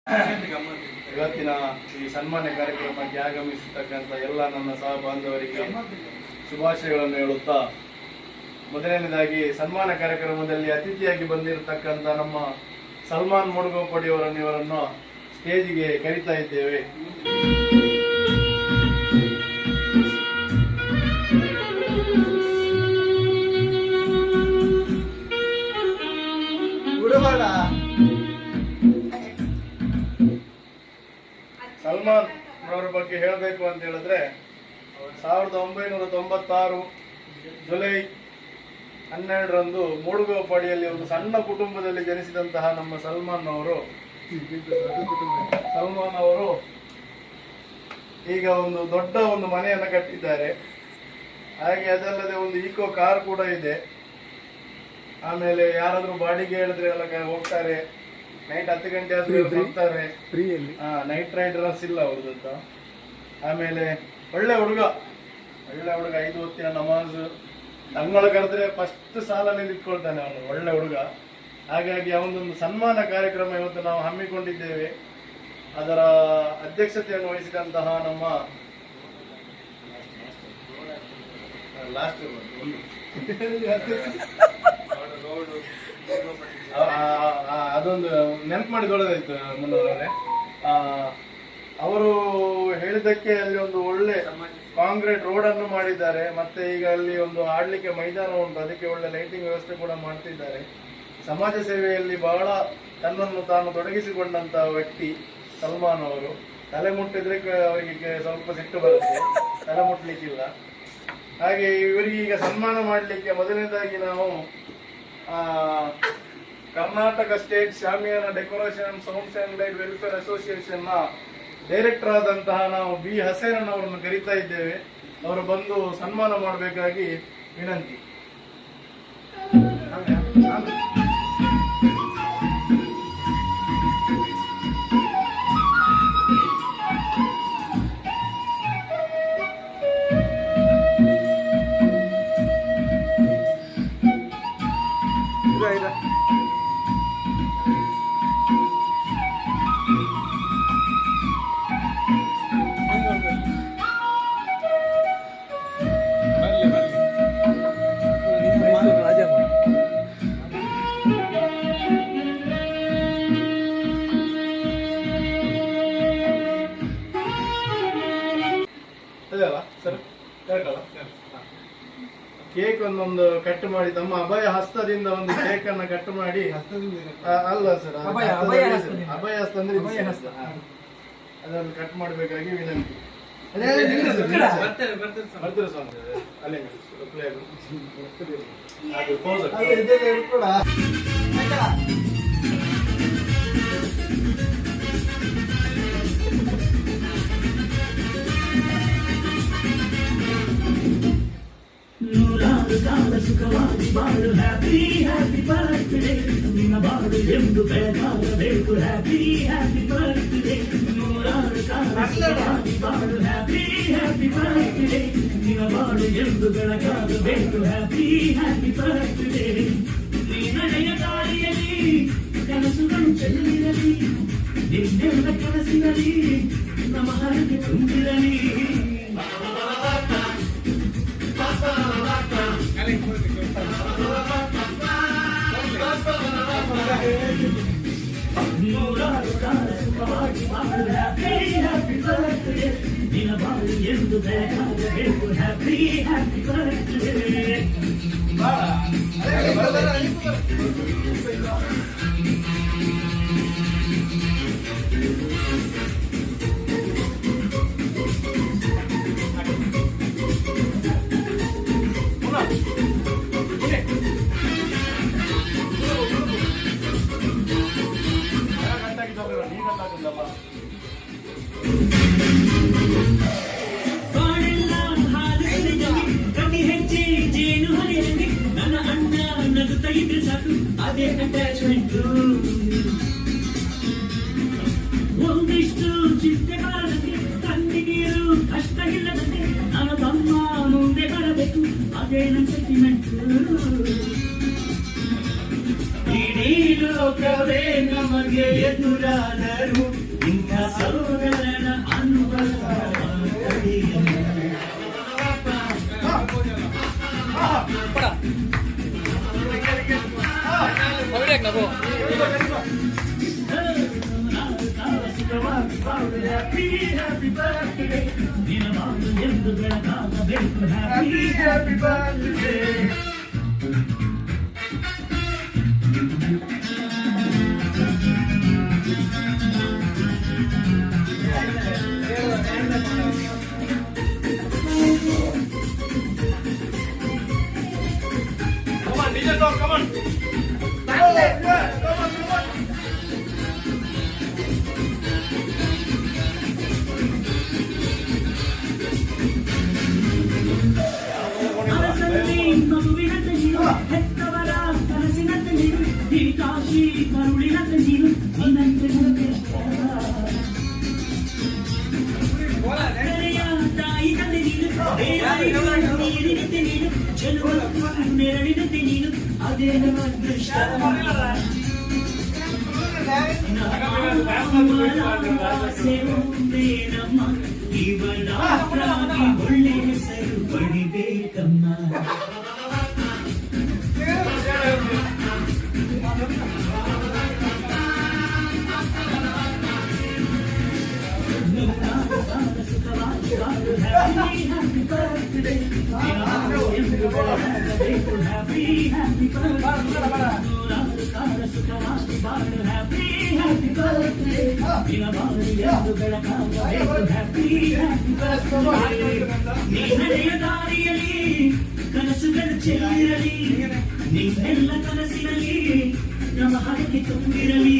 ಇವತ್ತಿನ ಈ ಸನ್ಮಾನ್ಯ ಕಾರ್ಯಕ್ರಮಕ್ಕೆ ಆಗಮಿಸತಕ್ಕಂಥ ಎಲ್ಲ ನನ್ನ ಸಹ ಬಾಂಧವರಿಗೆ ಶುಭಾಶಯಗಳನ್ನು ಹೇಳುತ್ತಾ, ಮೊದಲನೇದಾಗಿ ಸನ್ಮಾನ ಕಾರ್ಯಕ್ರಮದಲ್ಲಿ ಅತಿಥಿಯಾಗಿ ಬಂದಿರತಕ್ಕಂಥ ನಮ್ಮ ಸಲ್ಮಾನ್ ಮುಡುಗೋಪಡಿ ಇವರನ್ನು ಸ್ಟೇಜಿಗೆ ಕರೀತಾ ಇದ್ದೇವೆ. ಸಲ್ಮಾನ್ ಅವರ ಬಗ್ಗೆ ಹೇಳಬೇಕು ಅಂತ ಹೇಳಿದ್ರೆ 1996 ಜುಲೈ 12ರಂದು ಮೂಡುಗೋಪಾಡಿಯಲ್ಲಿ ಒಂದು ಸಣ್ಣ ಕುಟುಂಬದಲ್ಲಿ ಜನಿಸಿದಂತಹ ನಮ್ಮ ಸಲ್ಮಾನ್ ಅವರು ಈಗ ಒಂದು ದೊಡ್ಡ ಒಂದು ಮನೆಯನ್ನು ಕಟ್ಟಿದ್ದಾರೆ. ಹಾಗೆ ಅದಲ್ಲದೆ ಒಂದು ಈಕೋ ಕಾರ್ ಕೂಡ ಇದೆ. ಆಮೇಲೆ ಯಾರಾದ್ರೂ ಬಾಡಿಗೆ ಹೇಳಿದ್ರೆ ಎಲ್ಲ ಹೋಗ್ತಾರೆ. ನೈಟ್ 10 ಗಂಟೆ ಆದ್ರೆ ಹೋಗ್ತಾರೆ. ನೈಟ್ ರೈಡರ್ಸ್ ಇಲ್ಲ ಅವ್ರದ್ದು. ಆಮೇಲೆ ಒಳ್ಳೆ ಹುಡುಗ 5 ಹೊತ್ತಿನ ನಮಾಜ್ ತಂಗಳ ಕರೆದ್ರೆ ಫಸ್ಟ್ ಸಾಲಲ್ಲಿ ನಿಂತ್ಕೊಳ್ತಾನೆ ಅವನು. ಒಳ್ಳೆ ಹುಡುಗ. ಹಾಗಾಗಿ ಅವನೊಂದು ಸನ್ಮಾನ ಕಾರ್ಯಕ್ರಮ ಇವತ್ತು ನಾವು ಹಮ್ಮಿಕೊಂಡಿದ್ದೇವೆ. ಅದರ ಅಧ್ಯಕ್ಷತೆಯನ್ನು ವಹಿಸಿದಂತಹ ನಮ್ಮ ಅದೊಂದು ನೆನಪು ಮಾಡಿ ದೊಡ್ಡದಾಯ್ತು ಮುನ್ನೂರವರೇ. ಅವರು ಹೇಳಿದ್ದಕ್ಕೆ ಅಲ್ಲಿ ಒಂದು ಒಳ್ಳೆ ಕಾಂಕ್ರೀಟ್ ರೋಡ್ ಅನ್ನು ಮಾಡಿದ್ದಾರೆ. ಮತ್ತೆ ಈಗ ಅಲ್ಲಿ ಒಂದು ಆಡ್ಲಿಕ್ಕೆ ಮೈದಾನ ಉಂಟು. ಅದಕ್ಕೆ ಒಳ್ಳೆ ಲೈಟಿಂಗ್ ವ್ಯವಸ್ಥೆ ಕೂಡ ಮಾಡ್ತಿದ್ದಾರೆ. ಸಮಾಜ ಸೇವೆಯಲ್ಲಿ ಬಹಳ ತನ್ನನ್ನು ತಾನು ತೊಡಗಿಸಿಕೊಂಡಂತ ವ್ಯಕ್ತಿ ಸಲ್ಮಾನ್ ಅವರು. ತಲೆ ಮುಟ್ಟಿದ್ರೆ ಅವರಿಗೆ ಸ್ವಲ್ಪ ಸಿಟ್ಟು ಬರುತ್ತೆ, ತಲೆ ಮುಟ್ಲಿಕ್ಕಿಲ್ಲ. ಹಾಗೆ ಇವರಿಗೆ ಈಗ ಸನ್ಮಾನ ಮಾಡಲಿಕ್ಕೆ ಮೊದಲನೇದಾಗಿ ನಾವು Karnataka state shamiana decoration and sounds and light welfare association ನ ಡೈರೆಕ್ಟರ್ ಆದಂತಹ ನಾವು ಬಿ ಹಸೇನ್ ಅವರನ್ನು ಕರೀತಾ ಇದ್ದೇವೆ. ಅವರು ಬಂದು ಸನ್ಮಾನ ಮಾಡಬೇಕಾಗಿ ವಿನಂತಿ. ಕೇಕ್ ಒಂದೊಂದು ಕಟ್ ಮಾಡಿ ತಮ್ಮ ಅಭಯ ಹಸ್ತದಿಂದ ಒಂದು ಕೇಕ್ ಅನ್ನ ಕಟ್ ಮಾಡಿ. ಅಲ್ಲ ಸರ್, ಅಭಯ ಹಸ್ತ ಅಂದ್ರೆ ಅದನ್ನು ಕಟ್ ಮಾಡಬೇಕಾಗಿ ವಿನಂತಿ. ಬರ್ತೀರ ಸ್ವಾಮಿ ಅಲ್ಲೇ ಸುಖವಾಗಿ ಬಾಳು. ಹ್ಯಾಪಿ ಹ್ಯಾಪಿ ಬರ್ತ್ಡೇ ನಿನ್ನ ಬಾಳು ಎಂದು ಬೇಕಾಗಬೇಕು. ಹ್ಯಾಪಿ ಹ್ಯಾಪಿ ಬರ್ತ್ಡೇ ನೂರಾರು ಕಾಲ ಸುಖವಾಗಿ ಬಾಳು. ಹ್ಯಾಪಿ ಹ್ಯಾಪಿ ಬರ್ತ್ಡೇ ನಿನ್ನ ಬಾಳು ಎಂದು ಬೆಳಕಾಗಬೇಕು. Happy happy birthday. ನೀ ನಡೆಯ ದಾರಿಯಲ್ಲಿ ಕನಸುಗಳು ಚೆಲ್ಲಿರಲಿ. ನಿನ್ನೆಲ್ಲ ಕನಸಿರಲಿ ನಮ್ಮ ಹರಕೆ ತುಂಬಿರಲಿ. ನೂರಾರು ಕಾಲ ಸುಖವಾಗಿ ಬಾಳು. ಹ್ಯಾಪಿ ಹ್ಯಾಪಿ ಬರ್ತ್ಡೇ ನಿನ್ನ ಬಾಳು ಎಂದು ಬೇಕಾಗಬೇಕು. Happy happy birthday. ಪ್ರತಿ ಹೆಜ್ಜೆ ಜೇನು ಹರಿಯಲ್ಲಿ ನನ್ನ ಅಣ್ಣ ನಗುತ್ತಾ ಇದ್ರೆ ಸಾಕು, ಅದೇ ಅಟ್ಯಾಚ್ಮೆಂಟ್. ಒಂದಿಷ್ಟು ಚಿಂತೆಗಾರಕ್ಕೆ ಕಣ್ಣಿಗೀರು ಕಷ್ಟ ಇಲ್ಲದಂತೆ ನನ್ನ ತಮ್ಮ ಮುಂದೆ ಬರಬೇಕು, ಅದೇ ನನ್ನ ಸೆಂಟಿಮೆಂಟ್. ಇಡೀ ಲೋಕವೇ ನಮಗೆ ಎದುರಾದರು ನಿಮ್ಮ ಸೋದರನ ಅನುಭವ ತಡೆಯಲು. Happy birthday, ದಿನವಾರು ಎಂದು ಬೆಳಕಾಗಬೇಕು. Happy birthday. Come on, DJ song, come on. ಮನಸ್ಸಲ್ಲಿ ಮಗುವಿನಂತೆ ನೀನು, ಹೆತ್ತವರ ಕನಸಿನಂತೆ ನೀನು, ಈ ಕಾಶಿ ಕರುಳಿನಂತೆ ನೀನು, ನಿನ್ನಂತೆ ನನಗಿಷ್ಟ. ಅಕ್ಕರೆಯ ತಾಯಿ ತಂದೆ ನೀನು, ಬೇರಾರಿಗೂ ನೀರಿನಂತೆ ನೀನು, ಚೆಲುವ ನೆರಳಿನಂತೆ ನೀನು, ಅದೇ ನಮ್ಮ ಅದೃಷ್ಟ. ನಮ್ಮ ಇವಳಾಗಿ ಒಳ್ಳೆ ಹೆಸರು ಪಡಿಬೇಕಮ್ಮ. ಸುಖವಾಗಿ ಬಾಳು. Happy birthday. ಹ್ಯಾಪಿ ಕಾಲ ಸುಖವಾಗಿ ಬಾಳು. Happy birthday. ದಿನವಾರು ಎಂದು ಬೆಳಕಾಗಬೇಕು. Happy birthday. ನೀ ನಡೆಯ ದಾರಿಯಲ್ಲಿ ಕನಸುಗಳು ಚೆಲ್ಲಿರಲಿ, ನಿನ್ನೆಲ್ಲ ಕನಸಿನಲ್ಲಿ ನಮ್ಮ ಹರಕೆ ತುಂಬಿರಲಿ.